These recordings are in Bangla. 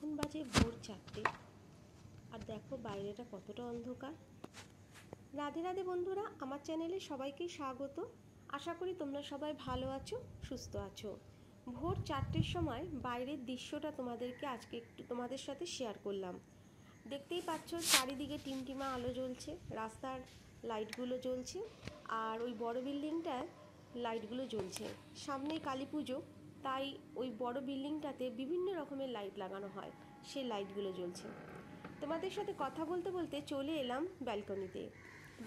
এখন বাজে ভোর 4টে, আর দেখো বাইরেটা কতটা অন্ধকার। রাধে রাধে বন্ধুরা, আমার চ্যানেলে সবাইকে স্বাগত। আশা করি তোমরা সবাই ভালো আছো, সুস্থ আছো। ভোর 4টের সময় বাইরের দৃশ্যটা তোমাদেরকে আজকে একটু তোমাদের সাথে শেয়ার করলাম। দেখতেই পাচ্ছ চারিদিকে টিমটিমা আলো জ্বলছে, রাস্তার লাইটগুলো জ্বলছে, আর ওই বড় বিল্ডিংটায় লাইটগুলো জ্বলছে। সামনেই কালী পুজো, তাই ওই বড় বিল্ডিংটাতে বিভিন্ন রকমের লাইট লাগানো হয়, সেই লাইটগুলো জ্বলছে। তোমাদের সাথে কথা বলতে বলতে চলে এলাম ব্যালকনিতে।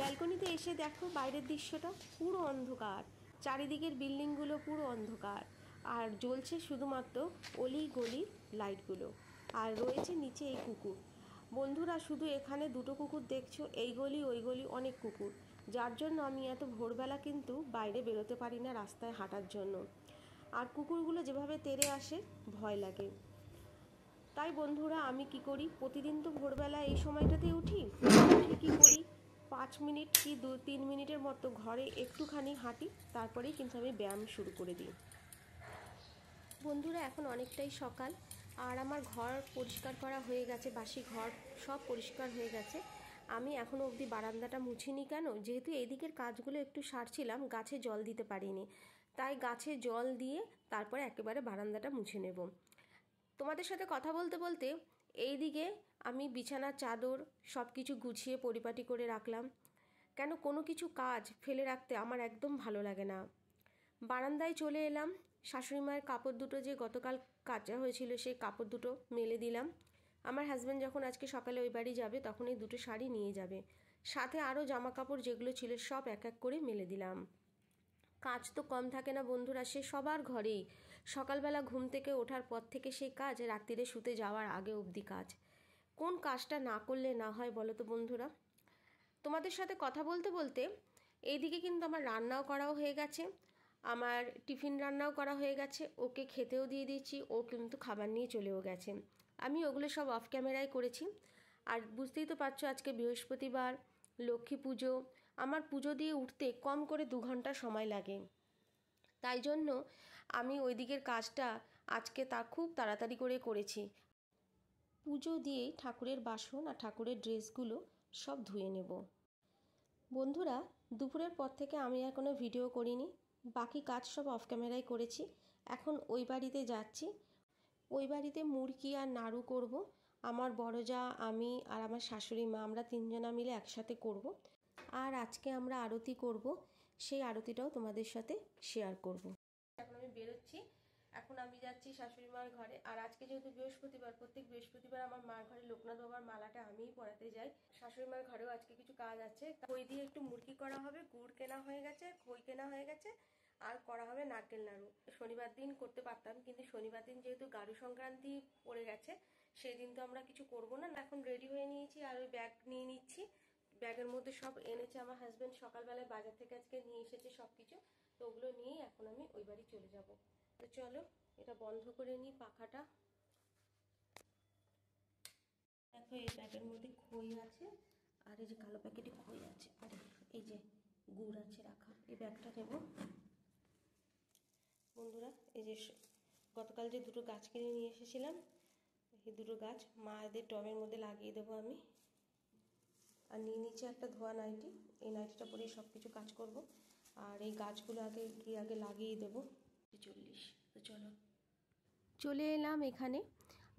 ব্যালকনিতে এসে দেখো বাইরের দৃশ্যটা পুরো অন্ধকার, চারিদিকের বিল্ডিংগুলো পুরো অন্ধকার, আর জ্বলছে শুধুমাত্র অলি গলি লাইটগুলো, আর রয়েছে নিচে এই কুকুর। বন্ধুরা, শুধু এখানে দুটো কুকুর দেখছো, এই গলি ওই গলি অনেক কুকুর, যার জন্য আমি এত ভোরবেলা কিন্তু বাইরে বেরোতে পারি না রাস্তায় হাঁটার জন্য। আর কুকুরগুলো যেভাবে তেড়ে আসে ভয় লাগে। তাই বন্ধুরা, আমি কি করি, প্রতিদিন তো ভোরবেলা এই সময়টাতে উঠে কি করি, 5 মিনিট কি 2-3 মিনিটের মতো ঘরে একটুখানি হাঁটি, তারপরেই কিন্তু আমি ব্যায়াম শুরু করে দিই। বন্ধুরা, এখন অনেকটাই সকাল, আর আমার ঘর পরিষ্কার করা হয়ে গেছে, বাসি ঘর সব পরিষ্কার হয়ে গেছে। আমি এখনও অবধি বারান্দাটা মুছিনি। কেন? যেহেতু এইদিকের কাজগুলো একটু সারছিলাম, গাছে জল দিতে পারিনি, তাই গাছে জল দিয়ে তারপরে একেবারে বারান্দাটা মুছে নেব। তোমাদের সাথে কথা বলতে বলতে এইদিকে আমি বিছানার চাদর সব কিছু গুছিয়ে পরিপাটি করে রাখলাম। কেন, কোনো কিছু কাজ ফেলে রাখতে আমার একদম ভালো লাগে না। বারান্দায় চলে এলাম, শাশুড়ি মায়ের কাপড় দুটো যে গতকাল কাচা হয়েছিল সেই কাপড় দুটো মেলে দিলাম। আমার হাজব্যান্ড যখন আজকে সকালে ওই বাড়ি যাবে তখন এই দুটো শাড়ি নিয়ে যাবে, সাথে আরও জামা কাপড় যেগুলো ছিল সব এক এক করে মেলে দিলাম। কাজ তো কম থাকে না বন্ধুরা, সে সবার ঘরেই। সকালবেলা ঘুম থেকে ওঠার পর থেকে সেই কাজ, রাত্রিরে শুতে যাওয়ার আগে অবধি কাজ। কোন কাজটা না করলে না হয় বলো তো বন্ধুরা। তোমাদের সাথে কথা বলতে বলতে এইদিকে কিন্তু আমার রান্নাও করাও হয়ে গেছে, আমার টিফিন রান্নাও করা হয়ে গেছে, ওকে খেতেও দিয়ে দিয়েছি, ও কিন্তু খাবার নিয়ে চলেও গেছে। আমি ওগুলো সব অফ ক্যামেরায় করেছি। আর বুঝতেই তো পারছো আজকে বৃহস্পতিবার, লক্ষ্মী পুজো, আমার পুজো দিয়ে উঠতে কম করে 2 ঘন্টা সময় লাগে। তাই জন্য আমি ওই দিকের কাজটা আজকে খুব তাড়াতাড়ি করে করেছি। পুজো দিয়েই ঠাকুরের বাসন আর ঠাকুরের ড্রেসগুলো সব ধুয়ে নেব। বন্ধুরা, দুপুরের পর থেকে আমি আর কোনো ভিডিও করিনি, বাকি কাজ সব অফ ক্যামেরায় করেছি। এখন ওই বাড়িতে যাচ্ছি, ওই বাড়িতে মুরগি আর নাড়ু করব। আমার বড় যা, আমি আর আমার শাশুড়ি মা, আমরা 3 জনা মিলে একসাথে করব। আর আজকে আমরা আরতি করব, সেই আরতিটাও তোমাদের সাথে শেয়ার করব। এখন আমি বেরোচ্ছি, এখন আমি যাচ্ছি শাশুড়ি মার ঘরে। আর আজকে যেহেতু বৃহস্পতিবার, প্রত্যেক বৃহস্পতিবার আমার মার ঘরে লোকনাথ বাবার মালাটা আমিই পরাতে যাই। শাশুড়ি মার ঘরেও আজকে কিছু কাজ আছে, খই দিয়ে একটু মুরগি করা হবে, গুড় কেনা হয়ে গেছে, খই কেনা হয়ে গেছে, আর করা হবে নারকেল নাড়ু। শনিবার দিন করতে পারতাম, কিন্তু শনিবার দিন যেহেতু গারু সংক্রান্তি পড়ে গেছে, সেই দিন তো আমরা কিছু করব না। এখন রেডি হয়ে নিয়েছি, আর ওই ব্যাগ নিয়ে নিচ্ছি। ব্যাগের মধ্যে সব এনেছে আমার হাজব্যান্ড, সকালবেলায় বাজার থেকে আজকে নিয়ে এসেছে সব কিছু, তো ওগুলো নিয়েই এখন আমি ওই বাড়ি চলে যাব। তো চলো এটা বন্ধ করে নিই পাখাটা। দেখো এই ব্যাগের মধ্যে খই আছে, আর এই যে কালো প্যাকেটে খই আছে, আর এই যে গুড় আছে রাখা। এই ব্যাগটা নেব বন্ধুরা। এই যে গতকাল যে দুটো গাছ কিনে নিয়ে এসেছিলাম, এই দুটো গাছ মায়েদের টবের মধ্যে লাগিয়ে দেবো আমি। আর নিয়ে নিচে একটা ধোয়া নাইটি, এই নাইটিটা পরেই সব কিছু কাজ করব। আর এই গাছগুলো আগে লাগিয়ে দেবো। 40। তো চলো চলে এলাম এখানে।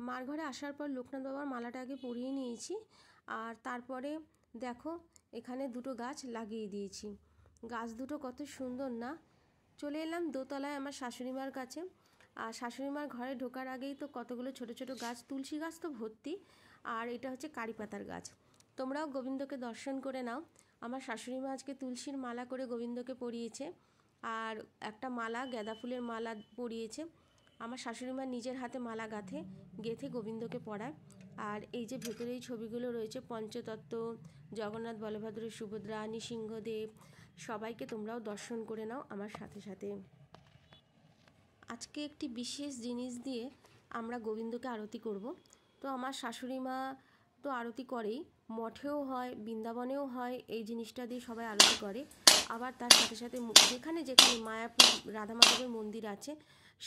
মার ঘরে আসার পর লোকনাথ বাবার মালাটা আগে পরিয়ে নিয়েছি, আর তারপরে দেখো এখানে দুটো গাছ লাগিয়ে দিয়েছি। গাছ দুটো কত সুন্দর না। চলে এলাম দোতলায় আমার শাশুড়ি মার কাছে। আর শাশুড়ি মার ঘরে ঢোকার আগেই তো কতগুলো ছোট ছোট গাছ, তুলসী গাছ তো ভর্তি, আর এটা হচ্ছে কারি পাতার গাছ। তোমরাও গোবিন্দকে দর্শন করে নাও। আমার শাশুড়ি মা আজকে তুলসীর মালা করে গোবিন্দকে পরিয়েছে, আর একটা মালা গাঁদা ফুলের মালা পরিয়েছে। আমার শাশুড়ি মা নিজের হাতে মালা গেঁথে গোবিন্দকে পরায়। আর এই যে ভেতরে এই ছবিগুলো রয়েছে, পঞ্চতত্ত্ব, জগন্নাথ, বলভদ্র, সুভদ্রা, নৃসিংহদেব, সবাইকে তোমরাও দর্শন করে নাও আমার সাথে সাথে। আজকে একটি বিশেষ জিনিস দিয়ে আমরা গোবিন্দকে আরতি করব। তো আমার শাশুড়ি মা তো আরতি করেই, মঠেও হয়, বৃন্দাবনেও হয়, এই জিনিসটা দিয়ে সবাই আরতি করে। আবার তার সাথে সাথে যেখানে যেখানে মায়াপুর রাধা মাধবের মন্দির আছে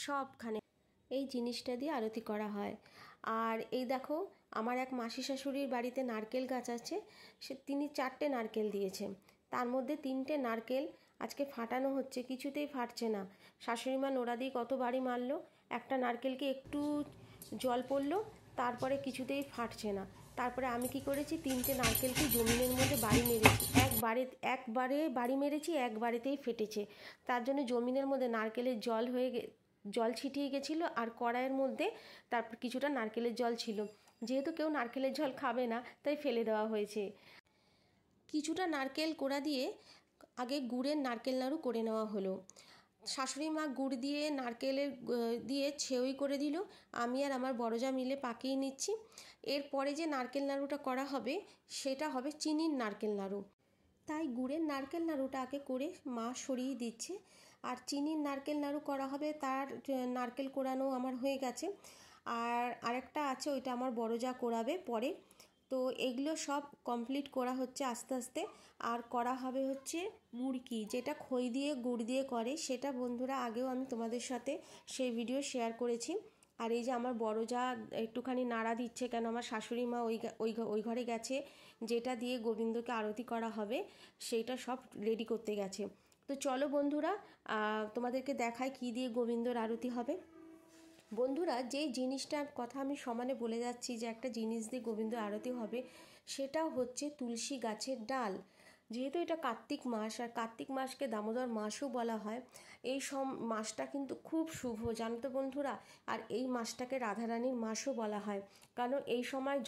সবখানে এই জিনিসটা দিয়ে আরতি করা হয়। আর এই দেখো, আমার এক মাসি শাশুড়ির বাড়িতে নারকেল গাছ আছে, তিনি 4টে নারকেল দিয়েছে, তার মধ্যে 3টে নারকেল আজকে ফাটানো হচ্ছে, কিছুতেই ফাটছে না। শাশুড়িমা নোড়া দিয়ে কত বাড়ি মারলো, একটা নারকেলকে একটু জল পড়লো, তারপরে কিছুতেই ফাটছে না। তারপরে আমি কি করেছি, 3টে নারকেলকে জমিনের মধ্যে বাড়ি মেরেছি, একবারে বাড়ি মেরেছি, একবারেতেই ফেটেছে। তার জন্য জমিনের মধ্যে নারকেলের জল ছিটিয়ে গেছিলো, আর কড়াইয়ের মধ্যে তারপর কিছুটা নারকেলের জল ছিল। যেহেতু কেউ নারকেলের জল খাবে না, তাই ফেলে দেওয়া হয়েছে। কিছুটা নারকেল কোড়া দিয়ে আগে গুড়ের নারকেল নাড়ু করে নেওয়া হলো। শাশুড়ি মা গুড় দিয়ে নারকেলের দিয়ে ছেউই করে দিল, আমি আর আমার বড়জা মিলে পাকিয়ে নিচ্ছি। এরপরে যে নারকেল নাড়ুটা করা হবে সেটা হবে চিনির নারকেল নাড়ু। তাই গুড়ের নারকেল নাড়ুটা আগে করে মা সরিয়ে দিচ্ছে, আর চিনির নারকেল নাড়ু করা হবে, তার নারকেল কোড়ানো আমার হয়ে গেছে। আর আরেকটা আছে, ওইটা আমার বড়জা কোড়াবে পরে। তো এগুলো সব কমপ্লিট করা হচ্ছে আস্তে আস্তে। আর করা হবে হচ্ছে মুড়কি, যেটা খই দিয়ে গুড় দিয়ে করে, সেটা বন্ধুরা আগেও আমি তোমাদের সাথে সেই ভিডিও শেয়ার করেছি। আর এই যে আমার বড়জা একটুখানি নাড়া দিচ্ছে, কেন আমার শাশুড়ি মা ওই ঘরে গেছে, যেটা দিয়ে গোবিন্দকে আরতি করা হবে সেইটা সব রেডি করতে গেছে। তো চলো বন্ধুরা, তোমাদেরকে দেখাই কী দিয়ে গোবিন্দর আরতি হবে। বন্ধুরা, যেই জিনিসটার কথা আমি সমানে বলে যাচ্ছি যে একটা জিনিস দিয়ে গোবিন্দ আরতি হবে, সেটা হচ্ছে তুলসী গাছের ডাল। যেহেতু এটা কার্তিক মাস, আর কার্তিক মাসকে দামোদর মাসও বলা হয়, এই মাসটা কিন্তু খুব শুভ, জানো তো বন্ধুরা। আর এই মাসটাকে রাধারানীর মাসও বলা হয়, কারণ এই সময়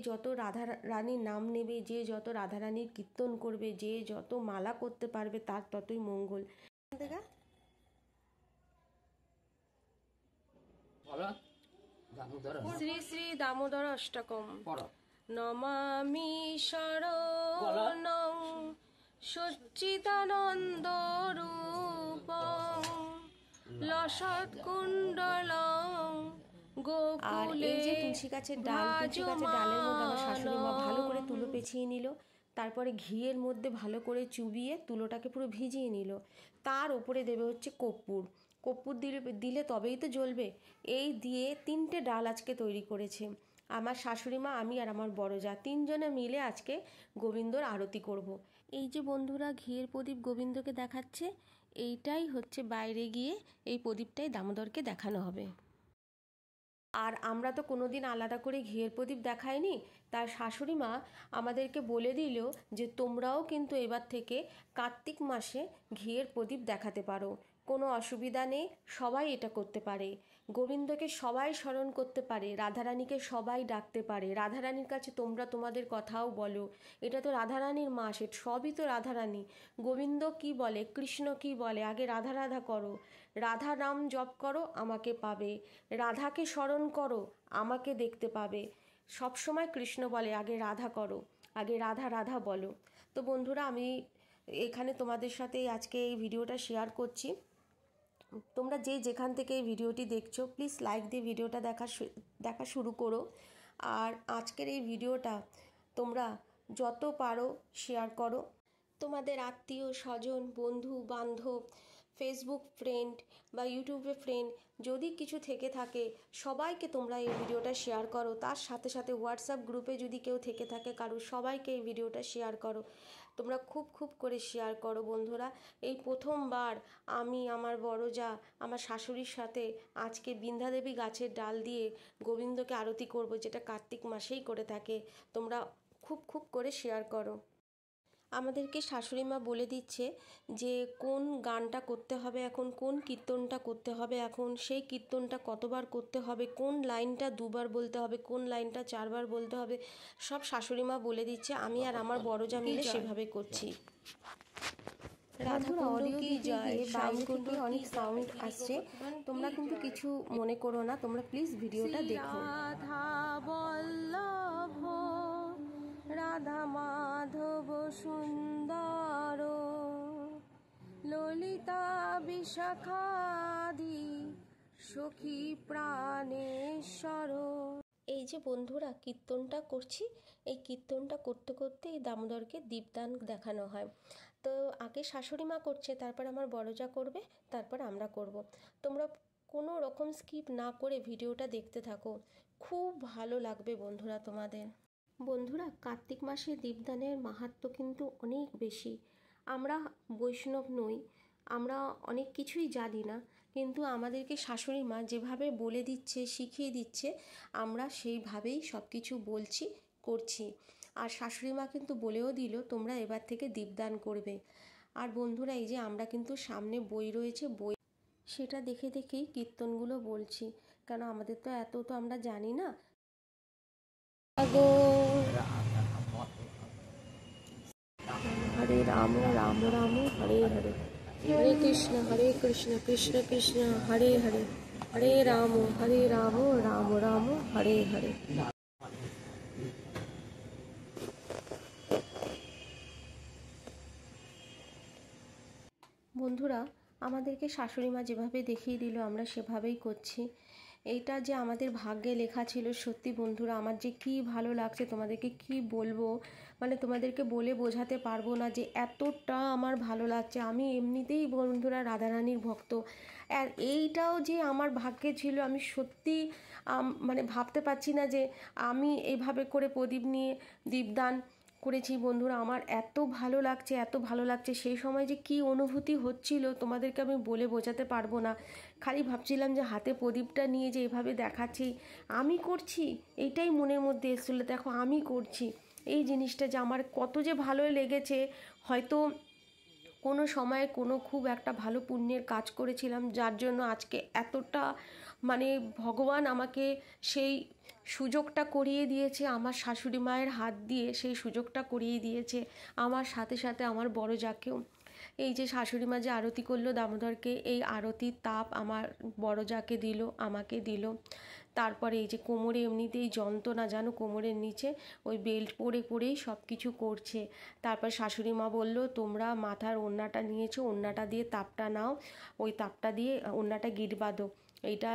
যত রাধা রানীর নাম নেবে, যে যত রাধারানীর কীর্তন করবে, যে যত মালা করতে পারবে, তার ততই মঙ্গল। শ্রী শ্রী দামোদর অষ্টকম। নমামি শরণং সচ্চিদানন্দ রূপং লসৎকুণ্ডলং গোকুলে। আর এই যে তুলসী গাছের ডালের মধ্যে আমার শাশুড়ি মা ভালো করে তুলো পেঁচিয়ে নিল, তারপরে ঘিয়ের মধ্যে ভালো করে চুবিয়ে তুলোটাকে পুরো ভিজিয়ে নিল। তার ওপরে দেবে হচ্ছে কর্পূর দিলে তবেই তো জ্বলবে। এই দিয়ে 3টে ডাল আজকে তৈরি করেছে আমার শাশুড়ি মা, আমি আর আমার বড়জা, 3জনে মিলে আজকে গোবিন্দর আরতি করব। এই যে বন্ধুরা ঘিয়ের প্রদীপ গোবিন্দকে দেখাচ্ছে, এইটাই হচ্ছে বাইরে গিয়ে এই প্রদীপটাই দামোদরকে দেখানো হবে। আর আমরা তো কোনোদিন আলাদা করে ঘিয়ের প্রদীপ দেখাইনি, তার শাশুড়ি মা আমাদেরকে বলে দিল যে তোমরাও কিন্তু এবার থেকে কার্তিক মাসে ঘিয়ের প্রদীপ দেখাতে পারো, কোনো অসুবিধা নেই, সবাই এটা করতে পারে। গোবিন্দকে সবাই স্মরণ করতে পারে, রাধারানীকে সবাই ডাকতে পারে, রাধারানীর কাছে তোমরা তোমাদের কথাও বলো। এটা তো রাধারানীর মাস, এটা সবই তো রাধারানী। গোবিন্দ কি বলে, কৃষ্ণ কি বলে, আগে রাধা রাধা করো, রাধা নাম জপ করো, আমাকে পাবে, রাধাকে স্মরণ করো, আমাকে দেখতে পাবে। সব সময় কৃষ্ণ বলে আগে রাধা করো, আগে রাধা রাধা বলো। তো বন্ধুরা, আমি এখানে তোমাদের সাথে আজকে এই ভিডিওটা শেয়ার করছি। তোমরা যেখান থেকে এই ভিডিওটি দেখছো, প্লিজ লাইক দিয়ে ভিডিওটা দেখা শুরু করো। আর আজকের এই ভিডিওটা তোমরা যত পারো শেয়ার করো, তোমাদের আত্মীয় স্বজন, বন্ধু বান্ধব, ফেসবুক ফ্রেন্ড বা ইউটিউবে ফ্রেন্ড যদি কিছু থেকে থাকে, সবাইকে তোমরা এই ভিডিওটা শেয়ার করো। তার সাথে সাথে হোয়াটসঅ্যাপ গ্রুপে যদি কেউ থেকে থাকে কারো, সবাইকে এই ভিডিওটা শেয়ার করো। তোমরা খুব করে শেয়ার করো বন্ধুরা। এই প্রথমবার আমি, আমার বড়জা, আমার শাশুড়ির সাথে আজকে বিন্ধ্যাদেবী গাছের ডাল দিয়ে গোবিন্দকে আরতি করব, যেটা কার্তিক মাসেই করে থাকে। তোমরা খুব করে শেয়ার করো। আমাদেরকে শাশুড়ি মা বলে দিচ্ছে যে কোন গানটা করতে হবে এখন, কোন কীর্তনটা করতে হবে এখন, সেই কীর্তনটা কতবার করতে হবে, কোন লাইনটা 2বার বলতে হবে, কোন লাইনটা 4বার বলতে হবে, সব শাশুড়ি মা বলে দিচ্ছে। আমি আর আমার বড়জা মিলে সেভাবে করছি। রাধাকুণ্ড কি জয়, বাইরে থেকে অনেক সাউন্ড আসছে, তোমরা কিন্তু কিছু মনে করো না, তোমরা প্লিজ ভিডিওটা দেখো। রাধা বল্লভ রাধা মাধব সুন্দর ললিতা বিশাখাদি সখী প্রাণেশ্বর। এই যে বন্ধুরা কীর্তনটা করছি, এই কীর্তনটা করতে করতে এই দামোদরকে দীপদান দেখানো হয়। তো আগে শাশুড়ি মা করছে, তারপর আমার বড়জা করবে, তারপর আমরা করব। তোমরা কোনো রকম স্কিপ না করে ভিডিওটা দেখতে থাকো, খুব ভালো লাগবে বন্ধুরা তোমাদের। বন্ধুরা, কার্তিক মাসে দীপদানের মাহাত্ম্য কিন্তু অনেক বেশি। আমরা বৈষ্ণব নই, আমরা অনেক কিছুই জানি না, কিন্তু আমাদেরকে শাশুড়ি মা যেভাবে বলে দিচ্ছে, শিখিয়ে দিচ্ছে, আমরা সেইভাবেই সব কিছু বলছি, করছি। আর শাশুড়ি মা কিন্তু বলেও দিল তোমরা এবার থেকে দীপদান করবে। আর বন্ধুরা, এই যে আমরা কিন্তু সামনে বই রয়েছে, বই সেটা দেখে দেখেই কীর্তনগুলো বলছি, কেন আমাদের তো এত তো আমরা জানি না। হরে রাম রাম রাম হরে হরে, হরে কৃষ্ণ কৃষ্ণ কৃষ্ণ হরে হরে, হরে রাম রাম রাম হরে হরে। বন্ধুরা, আমাদেরকে শাশুড়ি মা যেভাবে দেখিয়ে দিল আমরা সেভাবেই করছি। এইটা যে আমাদের ভাগ্যে লেখা ছিল, সত্যি বন্ধুরা আমার যে কি ভালো লাগছে, তোমাদেরকে কি বলবো, মানে তোমাদেরকে বলে বোঝাতে পারবো না যে এতটা আমার ভালো লাগছে। আমি এমনিতেই বন্ধুরা রাধারানীর ভক্ত, আর এইটাও যে আমার ভাগ্যে ছিল, আমি সত্যি মানে ভাবতে পারছি না যে আমি এইভাবে করে প্রদীপ নিয়ে দীপদান করেছি। বন্ধুরা আমার এত ভালো লাগছে, এত ভালো লাগছে, সেই সময় যে কি অনুভূতি হচ্ছিল তোমাদেরকে আমি বলে বোঝাতে পারবো না। খালি ভাবছিলাম যে হাতে প্রদীপটা নিয়ে যে এভাবে দেখাচ্ছি, আমি করছি, এইটাই মনের মধ্যে এসেছিলো, দেখো আমি করছি। এই জিনিসটা যে আমার কত যে ভালো লেগেছে, হয়তো কোনো সময়ে কোনো খুব একটা ভালো পুণ্যের কাজ করেছিলাম, যার জন্য আজকে এতটা মানে ভগবান আমাকে সেই সুযোগটা করিয়ে দিয়েছে, আমার শাশুড়ি মায়ের হাত দিয়ে সেই সুযোগটা করিয়ে দিয়েছে, আমার সাথে সাথে আমার বড় যাকেও। এই যে শাশুড়ি মা যে আরতি করলো দামোদরকে, এই আরতির তাপ আমার বড় যাকে দিল, আমাকে দিল। তারপরে এই যে কোমরে এমনিতেই যন্ত্রণা জানো, কোমরের নিচে ওই বেল্ট পরে পরেই সব কিছু করছে। তারপর শাশুড়ি মা বলল তোমরা মাথার ওড়নাটা নিয়েছো, ওড়নাটা দিয়ে তাপটা নাও, ওই তাপটা দিয়ে ওড়নাটা গিট বাঁধো, এইটা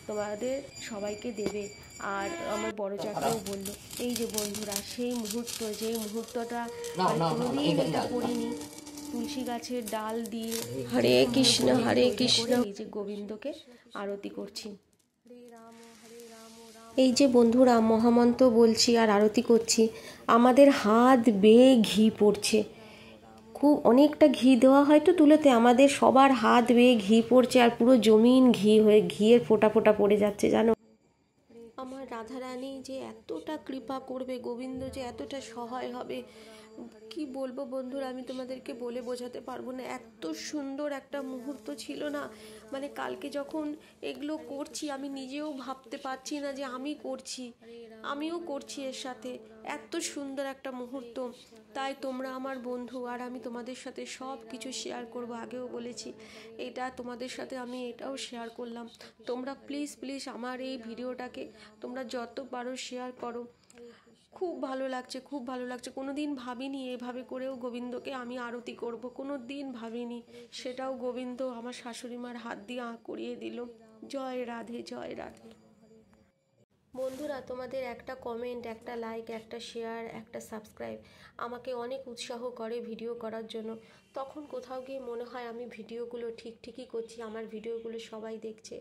তোমাদের সবাইকে দেবে। আর আমার বড় যাকেও বললো। এই যে বন্ধুরা সেই মুহূর্ত, যেই মুহূর্তটা কোনোদিন এটা করিনি, তুলসী গাছের ডাল দিয়ে হরে কৃষ্ণ এই যে গোবিন্দকে আরতি করছি। এই যে বন্ধুরা মহামন্ত্র বলছি আর আরতি করছি, আমাদের হাত বেয়ে ঘি পড়ছে, খুব অনেকটা ঘি দেওয়া হয় তো তুলোতে, আমাদের সবার হাত বেয়ে ঘি পড়ছে, আর পুরো জমিন ঘি হয়ে ঘিয়ের ফোঁটা ফোঁটা পড়ে যাচ্ছে জানো। আমার রাধারানী যে এতটা কৃপা করবে, গোবিন্দ যে এতটা সহায় হবে, কি বলবো বন্ধুরা, আমি তোমাদেরকে বলে বোঝাতে পারবো না। এত সুন্দর একটা মুহূর্ত ছিল না, মানে কালকে যখন এগুলো করছি আমি নিজেও ভাবতে পারছি না যে আমি করছি, আমিও করছি এর সাথে। এত সুন্দর একটা মুহূর্ত, তাই তোমরা আমার বন্ধু, আর আমি তোমাদের সাথে সব কিছু শেয়ার করব, আগেও বলেছি। এটা তোমাদের সাথে আমি এটাও শেয়ার করলাম। তোমরা প্লিজ প্লিজ আমার এই ভিডিওটাকে তোমরা যত পারো শেয়ার করো। খুব ভালো লাগছে, খুব ভালো লাগছে। কোনো দিন ভাবিনি এভাবে করেও গোবিন্দকে আমি আরতি করব, কোনো দিন ভাবিনি। সেটাও গোবিন্দ আমার শাশুড়ি মার হাত দিয়ে করিয়ে দিল। জয় রাধে, জয় রাধে। বন্ধুরা তোমাদের একটা কমেন্ট, একটা লাইক, একটা শেয়ার, একটা সাবস্ক্রাইব আমাকে অনেক উৎসাহ করে ভিডিও করার জন্য। তখন কোথাও গিয়ে মনে হয় আমি ভিডিওগুলো ঠিকই করছি, আমার ভিডিওগুলো সবাই দেখছে।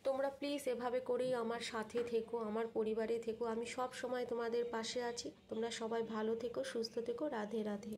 তোমরা প্লিজ এভাবে করেই আমার সাথে থেকো, আমার পরিবারে থেকো, আমি সব সময় তোমাদের পাশে আছি। তোমরা সবাই ভালো থেকো, সুস্থ থেকো। রাধে রাধে।